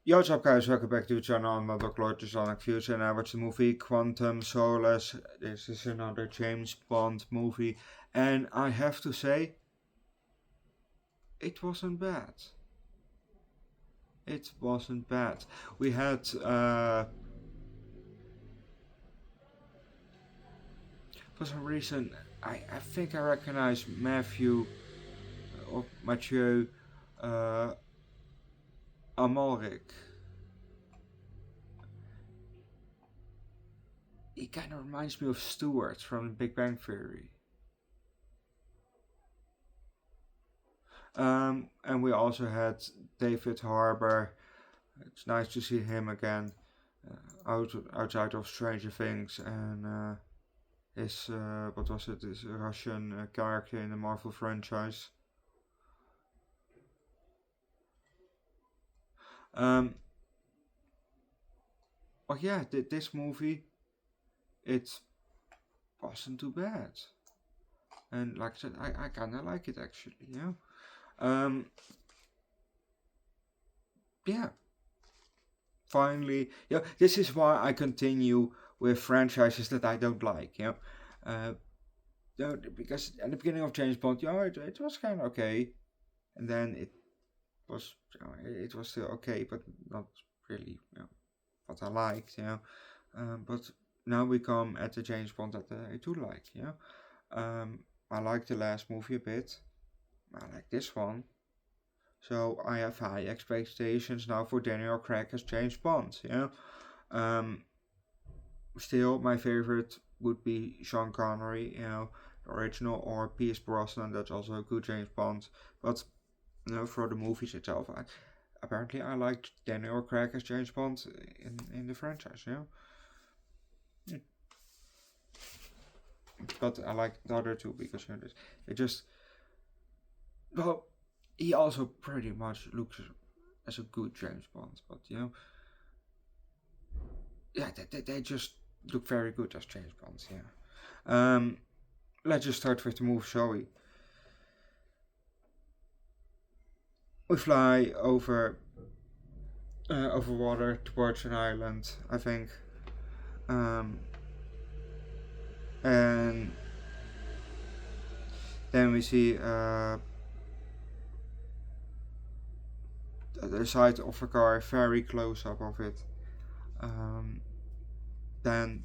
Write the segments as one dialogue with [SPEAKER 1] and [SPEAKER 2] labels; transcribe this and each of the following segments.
[SPEAKER 1] Yo, what's up guys, welcome back to the channel. I'm Underdog Reacts, and I watched the movie Quantum Solace. This is another James Bond movie, and I have to say, it wasn't bad. It wasn't bad. We had, for some reason, I think I recognize Mathieu Amalric. He kind of reminds me of Stewart from The Big Bang Theory. And we also had David Harbour. It's nice to see him again, outside of Stranger Things and his his Russian character in the Marvel franchise. But yeah, this movie, it wasn't too bad, and like I said, I kind of like it actually. Yeah. Finally, this is why I continue with franchises that I don't like. Because at the beginning of James Bond, it was kind of okay, and then it was still okay, but not really what I liked. But now we come at the James Bond that I do like. I like the last movie a bit. I like this one. So I have high expectations now for Daniel Craig as James Bond. Still, my favorite would be Sean Connery, the original, or Pierce Brosnan. That's also a good James Bond. But for the movies itself, apparently I liked Daniel Craig as James Bond in the franchise. But I like the other two because they just he also pretty much looks as a good James Bond, but they just look very good as James Bonds. Let's just start with the movie, shall we? We fly over water towards an island, I think, and then we see the side of a car, very close up of it. Then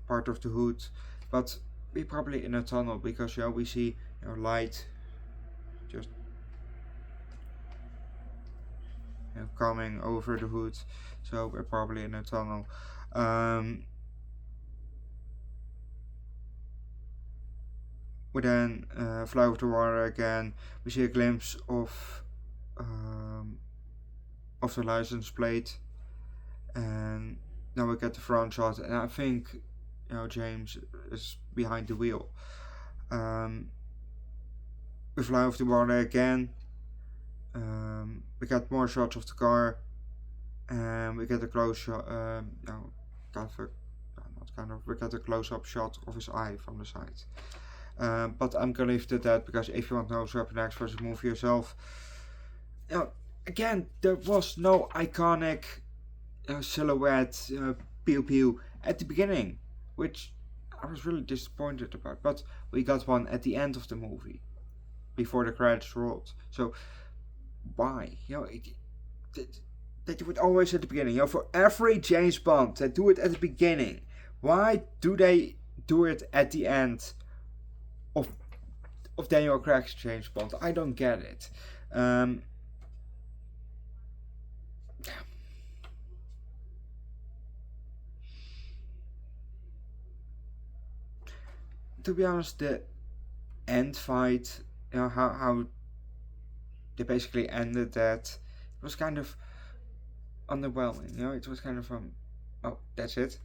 [SPEAKER 1] part of the hood, but we're probably in a tunnel because we see light just coming over the hood, so we're probably in a tunnel. We then fly over the water again. We see a glimpse of the license plate, and now we get the front shot, and I think James is behind the wheel. We fly over the water again. We get more shots of the car, and we get a close shot. We get a close-up shot of his eye from the side. But I'm gonna leave it at that, because if you want to know what's happening next for the movie yourself, again, there was no iconic silhouette pew pew at the beginning, which I was really disappointed about. But we got one at the end of the movie, before the credits rolled. So why? They do it always at the beginning. For every James Bond, they do it at the beginning. Why do they do it at the end of Daniel Craig's James Bond? I don't get it. To be honest, the end fight, how they basically ended that, it was kind of underwhelming. It was kind of oh, that's it.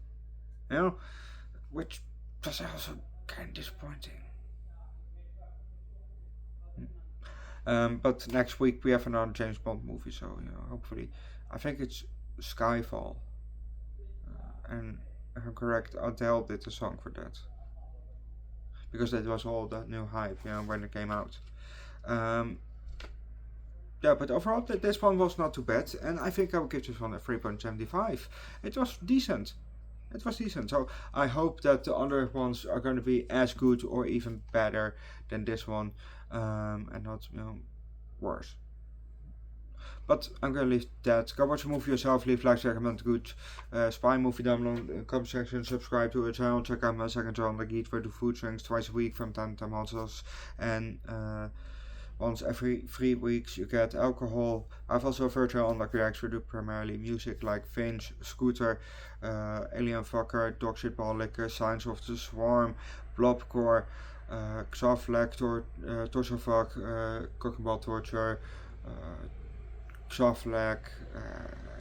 [SPEAKER 1] Which was also kind of disappointing. But next week we have another James Bond movie, so hopefully, I think it's Skyfall, and if I'm correct, Adele did the song for that, because that was all that new hype, when it came out. yeah, but overall, this one was not too bad, and I think I will give this one a 3.75. It was decent. It was decent. So I hope that the other ones are going to be as good or even better than this one, and not worse. But I'm gonna leave that. Go watch the movie yourself. Leave likes, recommend good spy movie down below in the comment section. Subscribe to our channel. Check out my second channel, Underdog Eats, where I do food drinks twice a week from time to time also. And once every 3 weeks you get alcohol. I've also a virtual Underdog Reacts. We do primarily music like Finch, Scooter, Alien Fucker, Dog Shit Ball Licker, Signs of the Swarm, Blobcore, Xaflek, Torso Fuck, Cock and Ball Torture, Xaflek,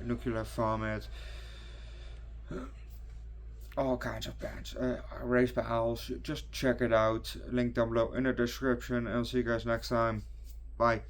[SPEAKER 1] Nuclear Vomit, all kinds of bands. Raised by Owls. Just check it out. Link down below in the description. And I'll see you guys next time. Bye.